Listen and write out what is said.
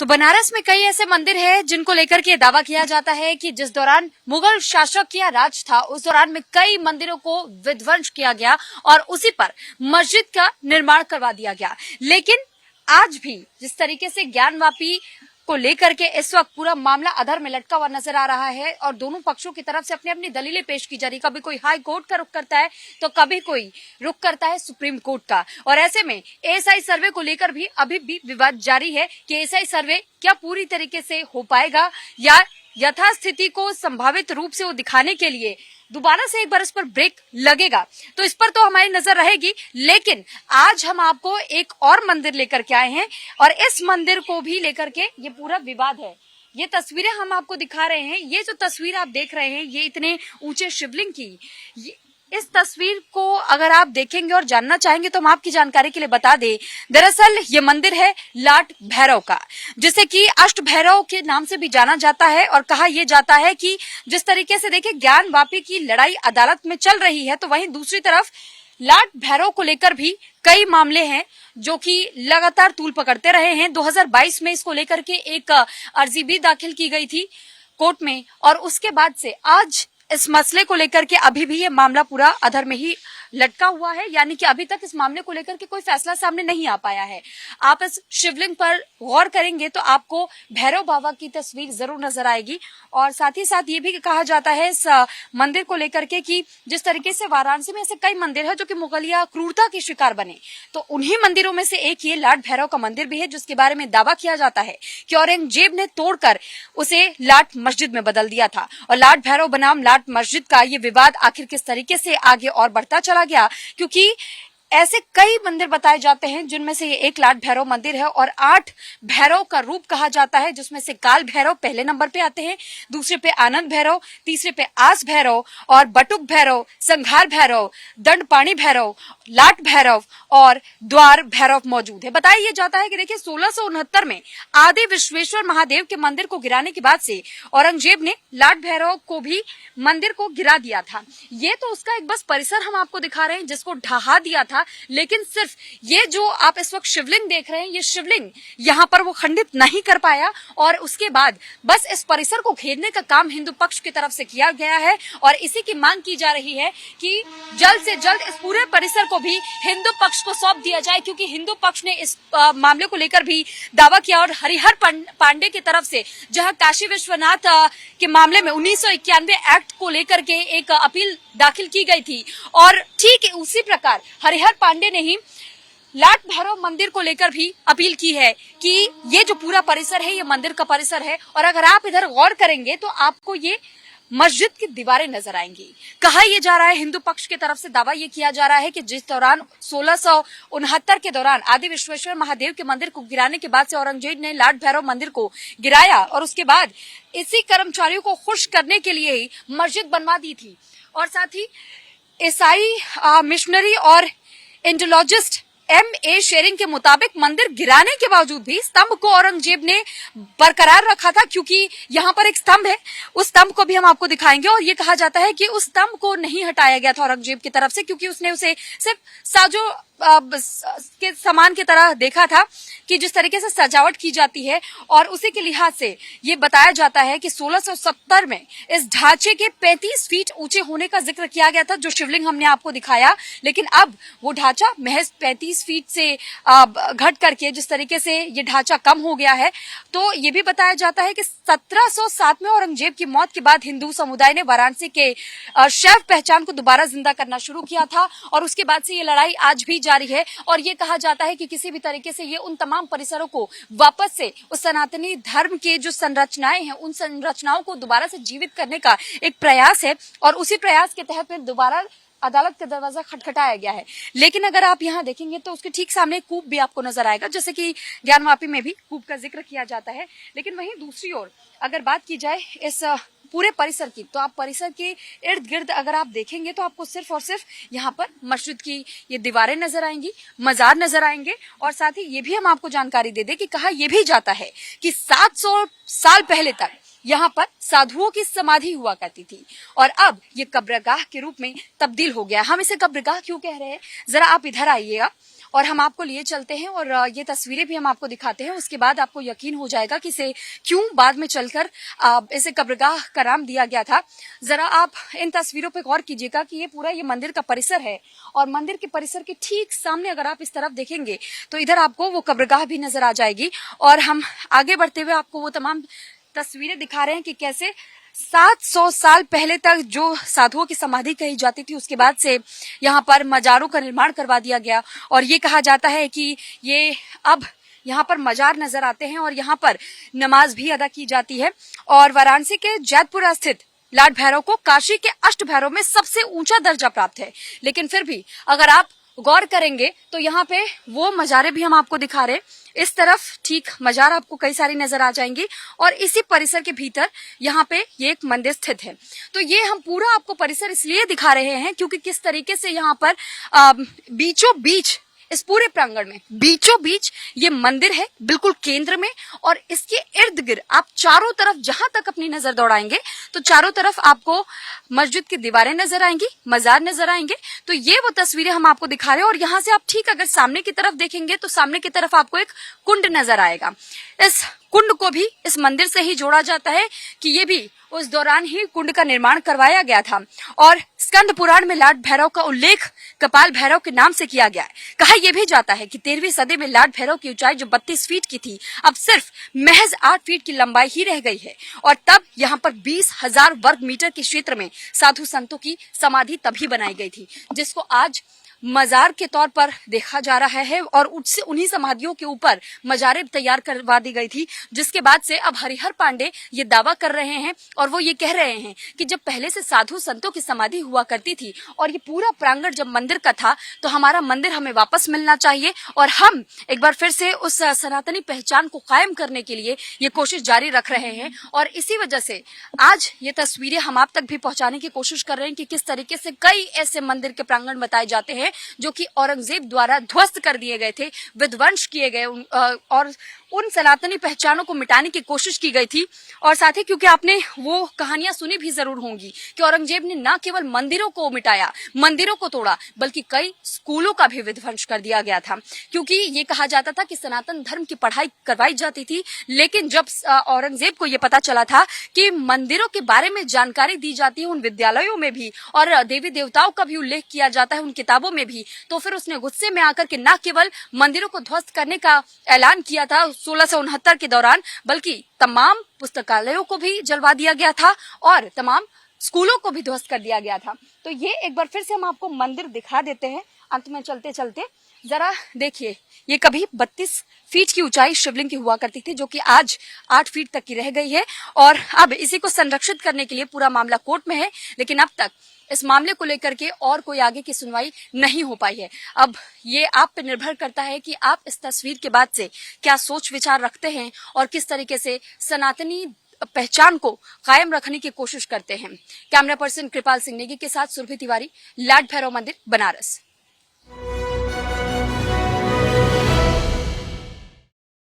तो बनारस में कई ऐसे मंदिर हैं जिनको लेकर के दावा किया जाता है कि जिस दौरान मुगल शासक का राज था उस दौरान में कई मंदिरों को विध्वंस किया गया और उसी पर मस्जिद का निर्माण करवा दिया गया। लेकिन आज भी जिस तरीके से ज्ञानवापी को लेकर के इस वक्त पूरा मामला अधर में लटका हुआ नजर आ रहा है और दोनों पक्षों की तरफ से अपनी अपनी दलीलें पेश की जा रही। कभी कोई हाई कोर्ट का रुख करता है तो कभी कोई रुख करता है सुप्रीम कोर्ट का। और ऐसे में एएसआई सर्वे को लेकर भी अभी भी विवाद जारी है कि एएसआई सर्वे क्या पूरी तरीके से हो पाएगा या यथास्थिति को संभावित रूप से वो दिखाने के लिए दोबारा से एक बार इस पर ब्रेक लगेगा। तो इस पर तो हमारी नजर रहेगी। लेकिन आज हम आपको एक और मंदिर लेकर के आए हैं और इस मंदिर को भी लेकर के ये पूरा विवाद है। ये तस्वीरें हम आपको दिखा रहे हैं। ये जो तस्वीर आप देख रहे हैं ये इतने ऊंचे शिवलिंग की, इस तस्वीर को अगर आप देखेंगे और जानना चाहेंगे तो हम आपकी जानकारी के लिए बता दें, दरअसल ये मंदिर है लाट भैरव का, जिसे कि अष्ट भैरव के नाम से भी जाना जाता है। और कहा यह जाता है कि जिस तरीके से देखिए ज्ञानवापी की लड़ाई अदालत में चल रही है तो वहीं दूसरी तरफ लाट भैरव को लेकर भी कई मामले हैं जो कि लगातार तूल पकड़ते रहे हैं। 2022 में इसको लेकर के एक अर्जी भी दाखिल की गई थी कोर्ट में और उसके बाद से आज इस मसले को लेकर के अभी भी ये मामला पूरा अधर में ही लटका हुआ है, यानी कि अभी तक इस मामले को लेकर के कोई फैसला सामने नहीं आ पाया है। आप इस शिवलिंग पर गौर करेंगे तो आपको भैरव बाबा की तस्वीर जरूर नजर आएगी। और साथ ही साथ ये भी कहा जाता है इस मंदिर को लेकर के कि जिस तरीके से वाराणसी में ऐसे कई मंदिर है जो कि मुगलिया क्रूरता के शिकार बने, तो उन्हीं मंदिरों में से एक ये लाट भैरव का मंदिर भी है जिसके बारे में दावा किया जाता है कि औरंगजेब ने तोड़कर उसे लाट मस्जिद में बदल दिया था। और लाट भैरव बनाम लाट मस्जिद का ये विवाद आखिर किस तरीके से आगे और बढ़ता चला गया, क्योंकि ऐसे कई मंदिर बताए जाते हैं जिनमें से ये एक लाट भैरव मंदिर है और 8 भैरव का रूप कहा जाता है, जिसमें से काल भैरव पहले नंबर पे आते हैं, दूसरे पे आनंद भैरव, तीसरे पे आस भैरव और बटुक भैरव, संघार भैरव, दंडपाणी भैरव, लाट भैरव और द्वार भैरव मौजूद है। बताया जाता है कि देखिए 1669 में आदि विश्वेश्वर महादेव के मंदिर को गिराने के बाद से औरंगजेब ने लाट भैरव को भी मंदिर को गिरा दिया था। ये तो उसका एक बस परिसर हम आपको दिखा रहे हैं जिसको ढहा दिया था, लेकिन सिर्फ ये जो आप इस वक्त शिवलिंग देख रहे हैं ये शिवलिंग यहाँ पर वो खंडित नहीं कर पाया और उसके बाद बस इस परिसर को घेरने का काम हिंदू पक्ष की तरफ से किया गया है और इसी की मांग की जा रही है कि जल्द से जल्द इस पूरे परिसर को भी हिंदू पक्ष को सौंप दिया जाए, क्योंकि हिंदू पक्ष ने इस मामले को लेकर भी दावा किया। और हरिहर पांडे की तरफ से जहां काशी विश्वनाथ के मामले में 1991 एक्ट को लेकर के एक अपील दाखिल की गई थी और ठीक उसी प्रकार हरिहर पांडे ने ही लाट भैरव मंदिर को लेकर भी अपील की है कि ये जो पूरा परिसर है ये मंदिर का परिसर है। और अगर आप इधर गौर करेंगे तो आपको ये मस्जिद की दीवारें नजर आएंगी। कहा यह जा रहा है, हिंदू पक्ष की तरफ से दावा यह किया जा रहा है कि जिस दौरान 1669 के दौरान आदि विश्वेश्वर महादेव के मंदिर को गिराने के बाद से औरंगजेब ने लाट भैरव मंदिर को गिराया और उसके बाद इसी कर्मचारियों को खुश करने के लिए ही मस्जिद बनवा दी थी। और साथ ही ईसाई मिशनरी और इंडोलॉजिस्ट M.A. शेरिंग के मुताबिक मंदिर गिराने के बावजूद भी स्तंभ को औरंगजेब ने बरकरार रखा था, क्योंकि यहाँ पर एक स्तंभ है, उस स्तंभ को भी हम आपको दिखाएंगे। और ये कहा जाता है कि उस स्तंभ को नहीं हटाया गया था औरंगजेब की तरफ से, क्योंकि उसने उसे सिर्फ साजो के सामान की तरह देखा था कि जिस तरीके से सजावट की जाती है। और उसी के लिहाज से ये बताया जाता है कि 1670 में इस ढांचे के 35 फीट ऊंचे होने का जिक्र किया गया था, जो शिवलिंग हमने आपको दिखाया। लेकिन अब वो ढांचा महज 35 फीट से घट करके जिस तरीके से ये ढांचा कम हो गया है। तो ये भी बताया जाता है कि 1707 में औरंगजेब की मौत के बाद हिंदू समुदाय ने वाराणसी के शैव पहचान को दोबारा जिंदा करना शुरू किया था और उसके बाद से ये लड़ाई आज भी जारी है। और ये कहा जाता है कि किसी भी तरीके से ये उन तमाम परिसरों को वापस से उस सनातनी धर्म के जो संरचनाएं हैं उन संरचनाओं को दोबारा से जीवित करने का एक प्रयास है और उसी प्रयास के तहत में दोबारा अदालत का दरवाजा खटखटाया गया है। लेकिन अगर आप यहाँ देखेंगे तो उसके ठीक सामने कूप भी आपको नजर आएगा, जैसे कि ज्ञानवापी में भी कूप का जिक्र किया जाता है। लेकिन वहीं दूसरी ओर अगर बात की जाए इस पूरे परिसर की, तो आप परिसर के इर्द गिर्द अगर आप देखेंगे तो आपको सिर्फ और सिर्फ यहाँ पर मस्जिद की ये दीवारें नजर आएंगी, मजार नजर आएंगे। और साथ ही ये भी हम आपको जानकारी दे दें कि कहा यह भी जाता है कि 700 साल पहले तक यहाँ पर साधुओं की समाधि हुआ करती थी और अब ये कब्रगाह के रूप में तब्दील हो गया। हम इसे कब्रगाह क्यों कह रहे हैं, जरा आप इधर आइएगा और हम आपको लिए चलते हैं और ये तस्वीरें भी हम आपको दिखाते हैं। उसके बाद आपको यकीन हो जाएगा कि इसे क्यों बाद में चलकर इसे कब्रगाह का नाम दिया गया था। जरा आप इन तस्वीरों पर गौर कीजिएगा कि ये पूरा ये मंदिर का परिसर है और मंदिर के परिसर के ठीक सामने अगर आप इस तरफ देखेंगे तो इधर आपको वो कब्रगाह भी नजर आ जाएगी। और हम आगे बढ़ते हुए आपको वो तमाम तस्वीरें दिखा रहे हैं कि कैसे 700 साल पहले तक जो साधुओं की समाधि कही जाती थी उसके बाद से यहाँ पर मजारों का निर्माण करवा दिया गया। और ये कहा जाता है कि ये अब यहाँ पर मजार नजर आते हैं और यहाँ पर नमाज भी अदा की जाती है। और वाराणसी के जैतपुरा स्थित लाट भैरव को काशी के अष्ट भैरव में सबसे ऊंचा दर्जा प्राप्त है। लेकिन फिर भी अगर आप गौर करेंगे तो यहाँ पे वो मजारे भी हम आपको दिखा रहे हैं। इस तरफ ठीक मजार आपको कई सारी नजर आ जाएंगी और इसी परिसर के भीतर यहाँ पे ये एक मंदिर स्थित है। तो ये हम पूरा आपको परिसर इसलिए दिखा रहे हैं क्योंकि किस तरीके से यहाँ पर बीचों बीच इस पूरे प्रांगण में बीचों बीच ये मंदिर है, बिल्कुल केंद्र में। और इसके इर्द गिर्द आप चारों तरफ जहां तक अपनी नजर दौड़ाएंगे तो चारों तरफ आपको मस्जिद की दीवारें नजर आएंगी, मजार नजर आएंगे। तो ये वो तस्वीरें हम आपको दिखा रहे हैं। और यहाँ से आप ठीक अगर सामने की तरफ देखेंगे तो सामने की तरफ आपको एक कुंड नजर आएगा। इस कुंड को भी इस मंदिर से ही जोड़ा जाता है कि ये भी उस दौरान ही कुंड का निर्माण करवाया गया था। और स्कंद पुराण में लाट भैरव का उल्लेख कपाल भैरव के नाम से किया गया है। कहा यह भी जाता है कि 13वीं सदी में लाट भैरव की ऊंचाई जो 32 फीट की थी अब सिर्फ महज 8 फीट की लंबाई ही रह गई है। और तब यहाँ पर 20,000 वर्ग मीटर के क्षेत्र में साधु संतों की समाधि तभी बनाई गई थी, जिसको आज मजार के तौर पर देखा जा रहा है। और उससे उन्हीं समाधियों के ऊपर मजारें तैयार करवा दी गई थी, जिसके बाद से अब हरिहर पांडे ये दावा कर रहे हैं और वो ये कह रहे हैं कि जब पहले से साधु संतों की समाधि हुआ करती थी और ये पूरा प्रांगण जब मंदिर का था तो हमारा मंदिर हमें वापस मिलना चाहिए और हम एक बार फिर से उस सनातनी पहचान को कायम करने के लिए ये कोशिश जारी रख रहे हैं। और इसी वजह से आज ये तस्वीरें हम आप तक भी पहुंचाने की कोशिश कर रहे हैं कि किस तरीके से कई ऐसे मंदिर के प्रांगण बताए जाते हैं जो कि औरंगजेब द्वारा ध्वस्त कर दिए गए थे, विध्वंस किए गए और उन सनातनी पहचानों को मिटाने की कोशिश की गई थी। और साथ ही क्योंकि आपने वो कहानियां सुनी भी जरूर होंगी कि औरंगजेब ने न केवल मंदिरों को मिटाया, मंदिरों को तोड़ा, बल्कि कई स्कूलों का भी विध्वंस कर दिया गया था। क्योंकि ये कहा जाता था कि सनातन धर्म की पढ़ाई करवाई जाती थी। लेकिन जब औरंगजेब को ये पता चला था कि मंदिरों के बारे में जानकारी दी जाती है उन विद्यालयों में भी और देवी देवताओं का भी उल्लेख किया जाता है उन किताबों में भी, तो फिर उसने गुस्से में आकर के न केवल मंदिरों को ध्वस्त करने का ऐलान किया था 1669 के दौरान, बल्कि तमाम पुस्तकालयों को भी जलवा दिया गया था और तमाम स्कूलों को भी ध्वस्त कर दिया गया था। तो ये एक बार फिर से हम आपको मंदिर दिखा देते हैं। अंत में चलते चलते जरा देखिए, ये कभी 32 फीट की ऊंचाई शिवलिंग की हुआ करती थी जो कि आज 8 फीट तक की रह गई है। और अब इसी को संरक्षित करने के लिए पूरा मामला कोर्ट में है, लेकिन अब तक इस मामले को लेकर के और कोई आगे की सुनवाई नहीं हो पाई है। अब ये आप पे निर्भर करता है कि आप इस तस्वीर के बाद से क्या सोच विचार रखते हैं और किस तरीके से सनातनी पहचान को कायम रखने की कोशिश करते हैं। कैमरा पर्सन कृपाल सिंह नेगी के साथ सुरभि तिवारी, लाट भैरव मंदिर, बनारस।